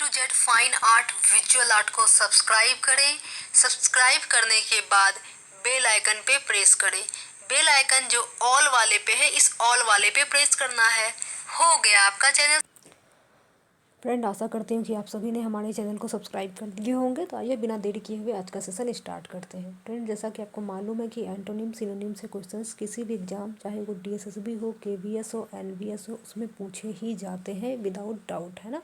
Z fine art visual art को subscribe करें। Subscribe करने के बाद बेल आइकन पे प्रेस करें। बेल आइकन जो ऑल वाले पे है, इस ऑल वाले पे प्रेस करना है। हो गया आपका चैनल। फ्रेंड, आशा करती हूँ कि आप सभी ने हमारे चैनल को सब्सक्राइब कर लिए होंगे। तो आइए बिना देरी किए हुए आज का सेशन स्टार्ट करते हैं। फ्रेंड, जैसा कि आपको मालूम है कि एंटोनिम सिनोनिम से क्वेश्चंस किसी भी एग्जाम, चाहे वो डीएसएसबी हो, केवीएस हो, एनवीएस हो, उसमें पूछे ही जाते हैं विदाउट डाउट, है ना।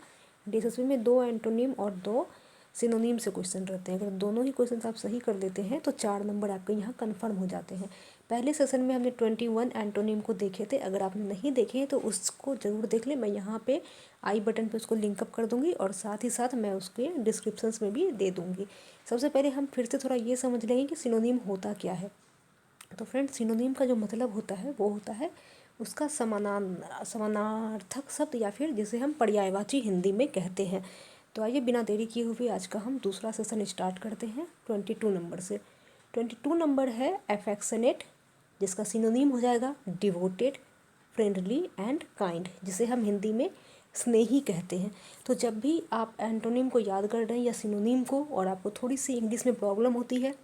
डीएसएसबी में 2 एंटोनिम और 2 सिनोनिम से क्वेश्चन रहते हैं। अगर दोनों ही क्वेश्चन आप सही कर देते हैं तो 4 नंबर आपके यहाँ कन्फर्म हो जाते हैं। पहले सेशन में हमने 21 एंटोनिम को देखे थे। अगर आपने नहीं देखे हैं तो उसको ज़रूर देख लें। मैं यहाँ पे आई बटन पे उसको लिंकअप कर दूंगी और साथ ही साथ मैं उसके डिस्क्रिप्शंस में भी दे दूंगी। सबसे पहले हम फिर से थोड़ा ये समझ लेंगे कि सिनोनिम होता क्या है। तो फ्रेंड, सिनोनिम का जो मतलब होता है वो होता है उसका समानार्थक शब्द, या फिर जिसे हम पर्यायवाची हिंदी में कहते हैं। तो आइए बिना देरी किए हुए आज का हम दूसरा सेशन स्टार्ट करते हैं 22 नंबर से। 22 नंबर है एफेक्शनेट, जिसका सिनोनिम हो जाएगा डिवोटेड, फ्रेंडली एंड काइंड, जिसे हम हिंदी में स्नेही कहते हैं। तो जब भी आप एंटोनिम को याद कर रहे हैं या सिनोनिम को, और आपको थोड़ी सी इंग्लिश में प्रॉब्लम होती है,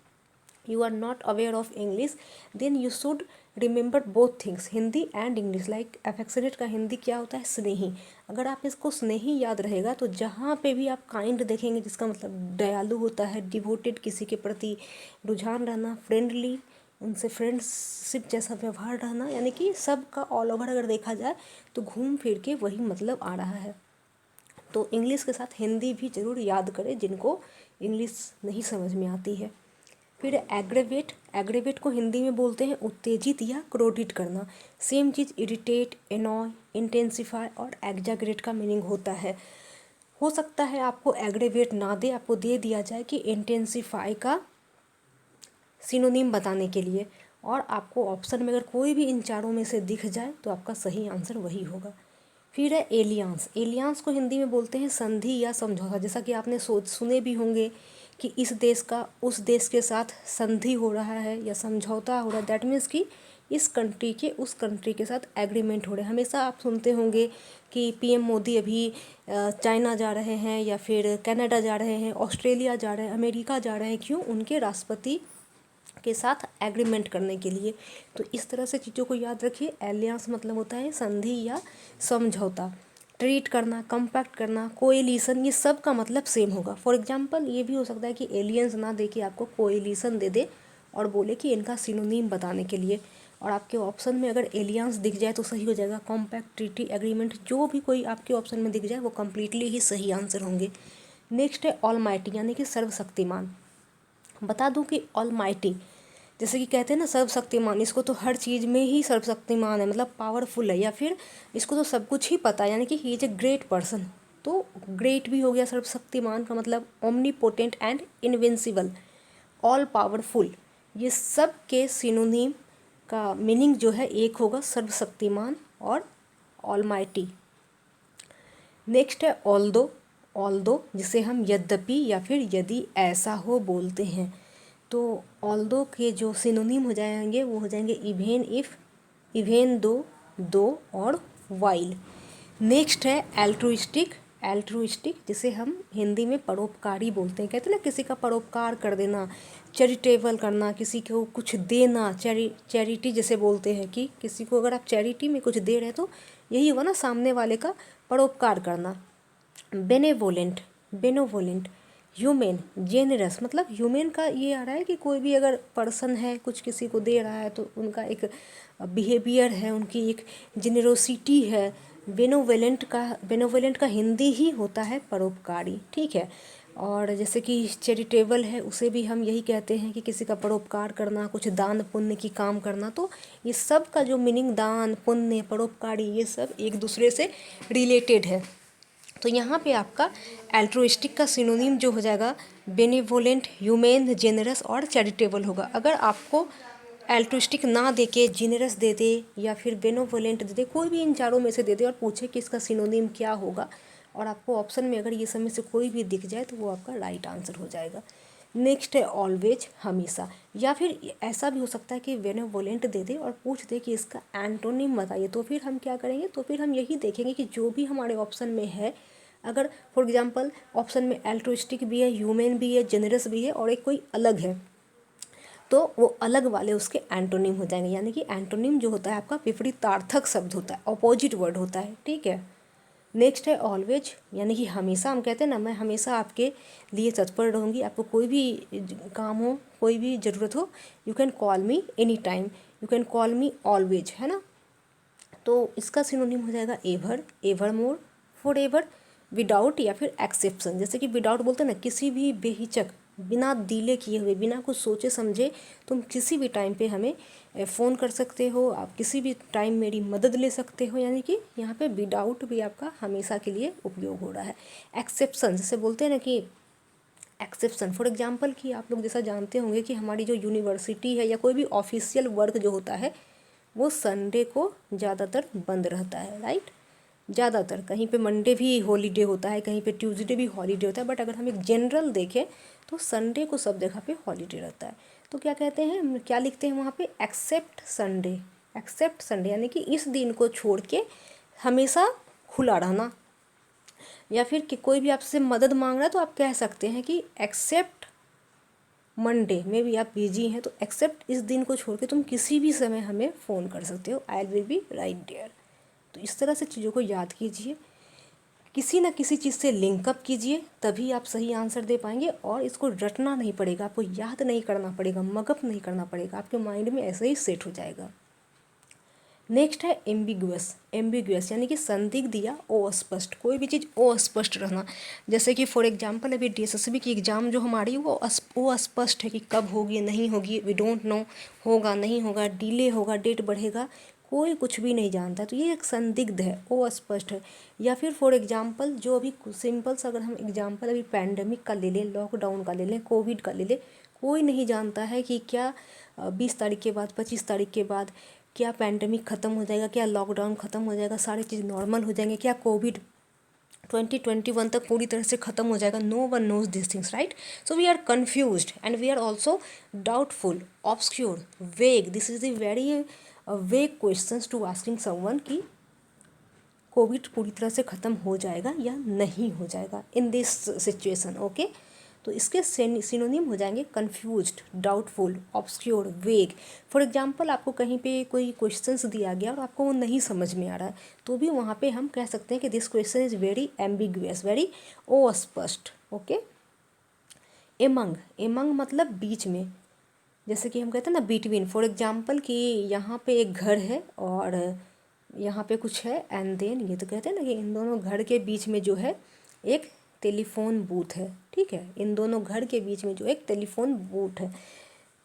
you are not aware of English, then you should remember both things, Hindi and English. Like affectionate का हिंदी क्या होता है? स्नेही। अगर आप इसको स्नेही याद रहेगा तो जहाँ पे भी आप काइंड देखेंगे, जिसका मतलब दयालु होता है, डिवोटेड किसी के प्रति रुझान रहना, फ्रेंडली उनसे फ्रेंडशिप जैसा व्यवहार रहना, यानी कि सब का ऑल ओवर अगर देखा जाए तो घूम फिर के वही मतलब आ रहा है। तो इंग्लिश के साथ हिंदी भी ज़रूर याद करें जिनको इंग्लिश नहीं समझ में आती है। फिर एग्रेवेट, एग्रेवेट को हिंदी में बोलते हैं उत्तेजित या क्रोधित करना। सेम चीज़ इरिटेट, एनॉय, इंटेंसिफाई और एग्जैगरेट का मीनिंग होता है। हो सकता है आपको एग्रेवेट ना दे, आपको दे दिया जाए कि इंटेंसिफाई का सिनोनिम बताने के लिए, और आपको ऑप्शन में अगर कोई भी इन चारों में से दिख जाए तो आपका सही आंसर वही होगा। फिर है एलियांस। एलियांस को हिंदी में बोलते हैं संधि या समझौता। जैसा कि आपने सुने भी होंगे कि इस देश का उस देश के साथ संधि हो रहा है या समझौता हो रहा है। दैट मीन्स कि इस कंट्री के उस कंट्री के साथ एग्रीमेंट हो रहे हैं। हमेशा आप सुनते होंगे कि पीएम मोदी अभी चाइना जा रहे हैं, या फिर कनाडा जा रहे हैं, ऑस्ट्रेलिया जा रहे हैं, अमेरिका जा रहे हैं। क्यों? उनके राष्ट्रपति के साथ एग्रीमेंट करने के लिए। तो इस तरह से चीज़ों को याद रखिए। एलियांस मतलब होता है संधि या समझौता। ट्रीट करना, कंपैक्ट करना, कोएलिशन, ये सब का मतलब सेम होगा। फॉर एग्जांपल ये भी हो सकता है कि एलियंस ना दे के आपको कोएलिशन दे दे और बोले कि इनका सिनोनिम बताने के लिए, और आपके ऑप्शन में अगर एलियांस दिख जाए तो सही हो जाएगा। कॉम्पैक्ट, ट्रीटी, एग्रीमेंट, जो भी कोई आपके ऑप्शन में दिख जाए वो कम्प्लीटली ही सही आंसर होंगे। नेक्स्ट है ऑलमाइटी, यानी कि सर्वशक्तिमान। बता दूं कि ऑलमाइटी, जैसे कि कहते हैं ना सर्वशक्तिमान, इसको तो हर चीज़ में ही सर्वशक्तिमान है, मतलब पावरफुल है, या फिर इसको तो सब कुछ ही पता है, यानी कि he is a great person. तो ग्रेट भी हो गया। सर्वशक्तिमान का मतलब omnipotent and invincible, all powerful. ये सब के सिनोनिम का मीनिंग जो है एक होगा, सर्वशक्तिमान और ऑलमाइटी। नेक्स्ट है ऑल्दो। ऑल्दो जिसे हम यद्यपि या फिर यदि ऐसा हो बोलते हैं। तो ऑल्दो के जो सिनोनिम हो जाएंगे वो हो जाएंगे इवेन इफ़, इवेन दो और वाइल। नेक्स्ट है एल्ट्रुइस्टिक। एल्ट्रुइस्टिक जिसे हम हिंदी में परोपकारी बोलते हैं। कहते हैं ना किसी का परोपकार कर देना, चैरिटेबल करना, किसी को कुछ देना। चैरिटी जैसे बोलते हैं कि किसी को अगर आप चैरिटी में कुछ दे रहे हैं तो यही हुआ ना, सामने वाले का परोपकार करना। बेनेवोलेंट, बेनोवोलेंट, ह्यूमेन, जेनरस, मतलब ह्यूमेन का ये आ रहा है कि कोई भी अगर पर्सन है कुछ किसी को दे रहा है तो उनका एक बिहेवियर है, उनकी एक जेनरोसिटी है। बेनोवोलेंट का हिंदी ही होता है परोपकारी, ठीक है। और जैसे कि चैरिटेबल है, उसे भी हम यही कहते हैं कि किसी का परोपकार करना, कुछ दान पुण्य की काम करना। तो ये सब का जो मीनिंग दान पुण्य परोपकारी, ये सब एक दूसरे से रिलेटेड है। तो यहाँ पे आपका एल्ट्रुइस्टिक का सिनोनिम जो हो जाएगा बेनिवोलेंट, ह्यूमेन, जेनरस और चैरिटेबल होगा। अगर आपको एल्ट्रुइस्टिक ना दे के जेनरस दे दे या फिर बेनोवोलेंट दे दे, कोई भी इन चारों में से दे दे और पूछे कि इसका सिनोनिम क्या होगा, और आपको ऑप्शन में अगर ये सब में से कोई भी दिख जाए तो वो आपका राइट आंसर हो जाएगा। नेक्स्ट है ऑलवेज, हमेशा। या फिर ऐसा भी हो सकता है कि बेनोवोलेंट दे दे और पूछ दे कि इसका एंटोनिम बताइए। तो फिर हम क्या करेंगे? तो फिर हम यही देखेंगे कि जो भी हमारे ऑप्शन में है अगर फॉर एग्जांपल ऑप्शन में एल्ट्रुइस्टिक भी है, ह्यूमन भी है, जेनरस भी है और एक कोई अलग है, तो वो अलग वाले उसके एंटोनिम हो जाएंगे। यानी कि एंटोनिम जो होता है आपका विपरीतार्थक शब्द होता है, अपोजिट वर्ड होता है, ठीक है। नेक्स्ट है ऑलवेज, यानी कि हमेशा। हम कहते हैं ना, मैं हमेशा आपके लिए तत्पर रहूँगी, आपको कोई भी काम हो, कोई भी ज़रूरत हो, you can call me any time, you can call me always, है ना। तो इसका सिनोनिम हो जाएगा ever, ever more, for ever, without या फिर एक्सेप्शन। जैसे कि विदाउट बोलते हैं ना, किसी भी बेहिचक, बिना डीले किए हुए, बिना कुछ सोचे समझे तुम किसी भी टाइम पे हमें फ़ोन कर सकते हो, आप किसी भी टाइम मेरी मदद ले सकते हो। यानी कि यहाँ पे विदाउट भी आपका हमेशा के लिए उपयोग हो रहा है। एक्सेप्शन जैसे बोलते हैं ना कि एक्सेप्शन फॉर एग्जांपल कि आप लोग जैसा जानते होंगे कि हमारी जो यूनिवर्सिटी है या कोई भी ऑफिशियल वर्क जो होता है वो संडे को ज़्यादातर बंद रहता है, राइट। ज़्यादातर कहीं पे मंडे भी हॉलीडे होता है, कहीं पे ट्यूसडे भी हॉलीडे होता है, बट अगर हम एक जनरल देखें तो संडे को सब जगह पे हॉलीडे रहता है। तो क्या कहते हैं, क्या लिखते हैं वहाँ पे, एक्सेप्ट संडे, एक्सेप्ट संडे, यानी कि इस दिन को छोड़ के हमेशा खुला रहना। या फिर कि कोई भी आपसे मदद मांग रहा है तो आप कह सकते हैं कि एक्सेप्ट मंडे में भी आप बिजी हैं, तो एक्सेप्ट इस दिन को छोड़ के तुम किसी भी समय हमें फ़ोन कर सकते हो, I will be right there. तो इस तरह से चीज़ों को याद कीजिए, किसी ना किसी चीज़ से लिंकअप कीजिए, तभी आप सही आंसर दे पाएंगे। और इसको रटना नहीं पड़ेगा, आपको याद नहीं करना पड़ेगा, मगअप नहीं करना पड़ेगा, आपके माइंड में ऐसे ही सेट हो जाएगा। नेक्स्ट है एम्बिगुअस, एम्बिगुअस यानी कि संदिग्ध या अस्पष्ट, कोई भी चीज़ अस्पष्ट रहना। जैसे कि फॉर एग्जांपल अभी DSSB की एग्ज़ाम जो हमारी वो अस्पष्ट है कि कब होगी, नहीं होगी, वी डोंट नो, होगा नहीं होगा, डिले होगा, डेट बढ़ेगा, कोई कुछ भी नहीं जानता। तो ये एक संदिग्ध है, वो अस्पष्ट है। या फिर फॉर एग्जांपल जो अभी सिंपल सा अगर हम एग्जांपल अभी पैंडमिक का ले लें, लॉकडाउन का ले लें, कोविड का ले लें, कोई नहीं जानता है कि क्या 20 तारीख के बाद, 25 तारीख के बाद क्या पैंडमिक ख़त्म हो जाएगा, क्या लॉकडाउन ख़त्म हो जाएगा, सारी चीज़ नॉर्मल हो जाएंगे, क्या कोविड 2021 तक पूरी तरह से ख़त्म हो जाएगा। No one knows this things, right. So we are confused and we are also doubtful, obscure, vague. This is the very vague questions to asking someone कि कोविड पूरी तरह से ख़त्म हो जाएगा या नहीं हो जाएगा इन दिस सिचुएशन, ओके। तो इसके सिनोनिम हो जाएंगे कन्फ्यूज्ड, डाउटफुल, ऑब्सक्योर, वेग। फॉर एग्जांपल आपको कहीं पे कोई क्वेश्चंस दिया गया और आपको वो नहीं समझ में आ रहा है, तो भी वहाँ पे हम कह सकते हैं कि this question is very ambiguous, very अस्पष्ट, ओके। एमंग, एमंग मतलब बीच में, जैसे कि हम कहते हैं ना बिटवीन। फॉर एग्जांपल कि यहाँ पे एक घर है और यहाँ पे कुछ है एंड देन, ये तो कहते हैं ना कि इन दोनों घर के बीच में जो है एक टेलीफोन बूथ है, ठीक है। इन दोनों घर के बीच में जो एक टेलीफोन बूथ है,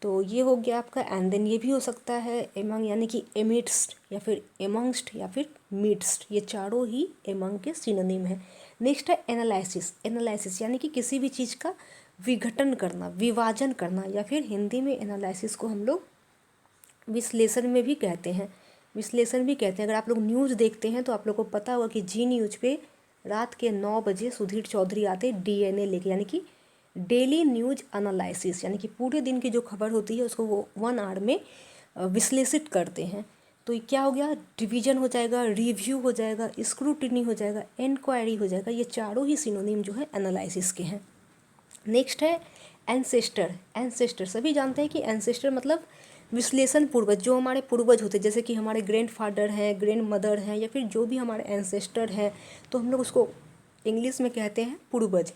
तो ये हो गया आपका एंड देन। ये भी हो सकता है एमंग, यानी कि एमिडस्ट या फिर एमंगस्ट या फिर मिडस्ट, ये चारों ही एमंग के सिनोनिम है। नेक्स्ट है एनालिसिस, एनालिसिस यानी कि किसी भी चीज़ का विघटन करना, विभाजन करना, या फिर हिंदी में एनालिसिस को हम लोग विश्लेषण में भी कहते हैं, विश्लेषण भी कहते हैं। अगर आप लोग न्यूज़ देखते हैं तो आप लोग को पता होगा कि जी न्यूज़ पे रात के 9 बजे सुधीर चौधरी आते DNA लेके, यानी कि डेली न्यूज एनालिसिस, यानी कि पूरे दिन की जो खबर होती है उसको वो 1 आवर में विश्लेषित करते हैं। तो ये क्या हो गया, डिवीजन हो जाएगा, रिव्यू हो जाएगा, स्क्रूटिनी हो जाएगा, इंक्वायरी हो जाएगा। ये चारों ही सिनोनिम जो है एनालिसिस के हैं। नेक्स्ट है एंसेस्टर, एंसेस्टर सभी जानते हैं कि एंसेस्टर मतलब विश्लेषण पूर्वज, जो हमारे पूर्वज होते हैं, जैसे कि हमारे ग्रैंड फादर हैं, ग्रैंड मदर हैं, या फिर जो भी हमारे एंसेस्टर हैं, तो हम लोग उसको इंग्लिश में कहते हैं पूर्वज,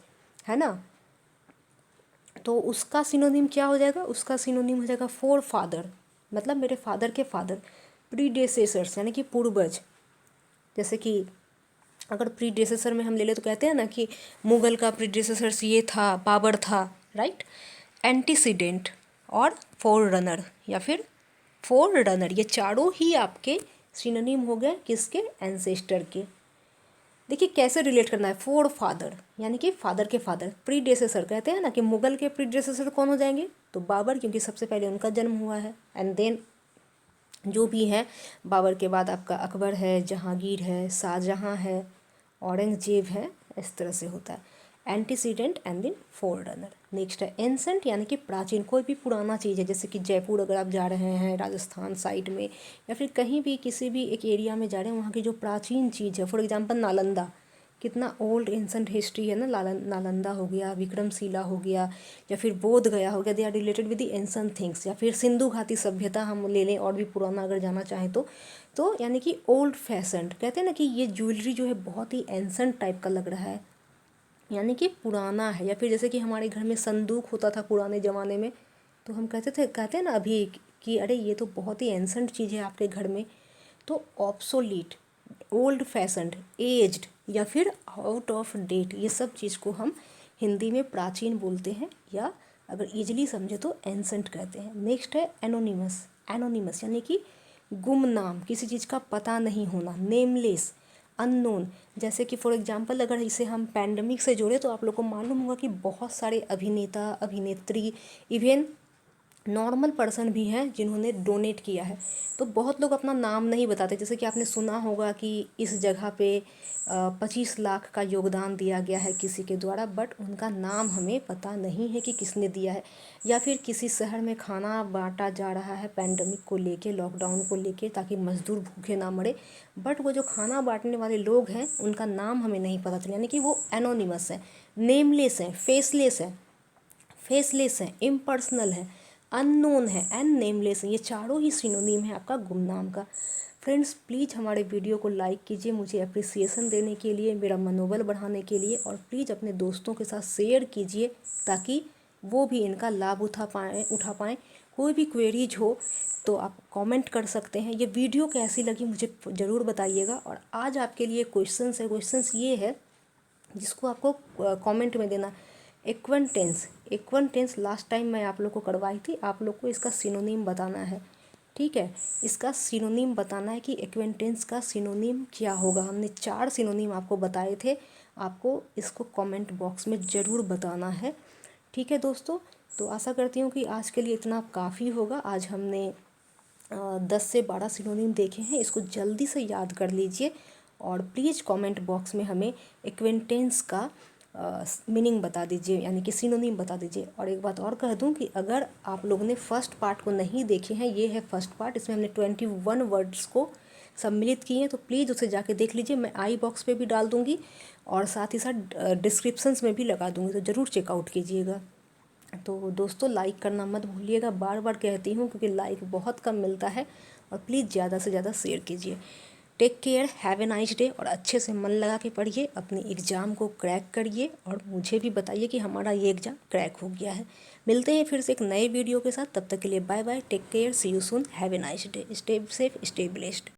है ना। तो उसका सिनोनिम क्या हो जाएगा, उसका सिनोनिम हो जाएगा फोर फादर, मतलब मेरे फादर के फादर, प्रीडेसेसर्स यानी कि पूर्वज। जैसे कि अगर प्रीडेसेसर में हम ले ले तो कहते हैं ना कि मुगल का प्रीडेसेसर्स ये था, बाबर था, राइट। एंटीसीडेंट और फोर रनर या फिर फोर रनर, ये चारों ही आपके सिनोनिम हो गए किसके, एंसेस्टर के। देखिए कैसे रिलेट करना है, फोर फादर यानी कि फादर के फादर, प्रीडेसेसर कहते हैं ना कि मुगल के प्रीडेसेसर कौन हो जाएंगे, तो बाबर, क्योंकि सबसे पहले उनका जन्म हुआ है। एंड देन जो भी है बाबर के बाद आपका अकबर है, जहांगीर है, शाहजहां है, औरंगजेब है, इस तरह से होता है। Antecedent and then forerunner. Next है एंसेंट यानी कि प्राचीन, कोई भी पुराना चीज़ है, जैसे कि जयपुर अगर आप जा रहे हैं राजस्थान साइड में, या फिर कहीं भी किसी भी एक एरिया में जा रहे हैं, वहाँ की जो प्राचीन चीज़ है, फॉर एग्जांपल नालंदा, कितना ओल्ड एंसेंट हिस्ट्री है ना। नालंदा हो गया, विक्रमशिला हो गया, या फिर बोध गया हो गया, they are related with the ancient things. या फिर सिंधु घाटी सभ्यता हम ले लें और भी पुराना अगर जाना चाहें तो यानी कि ओल्ड फैशन्ड कहते हैं ना कि ये ज्वेलरी जो है बहुत ही एंसेंट टाइप का लग रहा है, यानी कि पुराना है। या फिर जैसे कि हमारे घर में संदूक होता था पुराने ज़माने में, तो हम कहते हैं ना अभी कि अरे ये तो बहुत ही एंसेंट चीज़ है आपके घर में। तो ऑब्सोलीट, ओल्ड फैशन्ड, एज्ड या फिर आउट ऑफ डेट, ये सब चीज़ को हम हिंदी में प्राचीन बोलते हैं, या अगर ईजिली समझे तो एंसेंट कहते हैं। नेक्स्ट है एनोनिमस। एनोनिमस यानी कि गुमनाम, किसी चीज़ का पता नहीं होना। नेमलेस, अननोन, जैसे कि फॉर एग्जांपल अगर इसे हम पैंडमिक से जोड़े तो आप लोग को मालूम होगा कि बहुत सारे अभिनेता, अभिनेत्री, इवन नॉर्मल पर्सन भी हैं जिन्होंने डोनेट किया है। तो बहुत लोग अपना नाम नहीं बताते, जैसे कि आपने सुना होगा कि इस जगह पे 25 लाख का योगदान दिया गया है किसी के द्वारा, बट उनका नाम हमें पता नहीं है कि किसने दिया है। या फिर किसी शहर में खाना बांटा जा रहा है पैंडमिक को लेके, लॉकडाउन को लेके, ताकि मजदूर भूखे ना मरे, बट वो जो खाना बांटने वाले लोग हैं उनका नाम हमें नहीं पता चला, यानी कि वो एनोनिमस है, नेमलेस है, फेसलेस है, इम्पर्सनल है, अननोन है एंड नेमलेस है। ये चारों ही सिनोनिम है आपका गुमनाम का। फ्रेंड्स प्लीज़ हमारे वीडियो को लाइक कीजिए मुझे अप्रिसिएशन देने के लिए, मेरा मनोबल बढ़ाने के लिए, और प्लीज़ अपने दोस्तों के साथ शेयर कीजिए ताकि वो भी इनका लाभ उठा पाएँ। कोई भी क्वेरीज हो तो आप कमेंट कर सकते हैं। ये वीडियो कैसी लगी मुझे ज़रूर बताइएगा। और आज आपके लिए क्वेश्चंस है, क्वेश्चंस ये है जिसको आपको कमेंट में देना। एक्वेंटेंस लास्ट टाइम मैं आप लोग को करवाई थी, आप लोग को इसका सिनोनिम बताना है, ठीक है। इसका सिनोनिम बताना है कि एक्वेंटेंस का सिनोनिम क्या होगा। हमने 4 सिनोनिम आपको बताए थे, आपको इसको कमेंट बॉक्स में ज़रूर बताना है, ठीक है दोस्तों। तो आशा करती हूँ कि आज के लिए इतना काफ़ी होगा। आज हमने 10 से 12 सिनोनिम देखे हैं, इसको जल्दी से याद कर लीजिए और प्लीज़ कमेंट बॉक्स में हमें एक्वेंटेंस का मीनिंग बता दीजिए, यानी कि सिनोनिम बता दीजिए। और एक बात और कह दूं कि अगर आप लोगों ने फर्स्ट पार्ट को नहीं देखे हैं, ये है फर्स्ट पार्ट, इसमें हमने 21 वर्ड्स को सम्मिलित किए हैं, तो प्लीज़ उसे जाके देख लीजिए। मैं आई बॉक्स पे भी डाल दूँगी और साथ ही साथ डिस्क्रिप्शंस में भी लगा दूँगी, तो ज़रूर चेकआउट कीजिएगा। तो दोस्तों लाइक करना मत भूलिएगा, बार बार कहती हूँ क्योंकि लाइक बहुत कम मिलता है, और प्लीज़ ज़्यादा से ज़्यादा शेयर कीजिए। Take care, have a nice day, और अच्छे से मन लगा के पढ़िए, अपने एग्ज़ाम को क्रैक करिए और मुझे भी बताइए कि हमारा ये एग्ज़ाम क्रैक हो गया है। मिलते हैं फिर से एक नए वीडियो के साथ, तब तक के लिए bye bye, take care, see you soon, have a nice day, stay safe, stay blessed.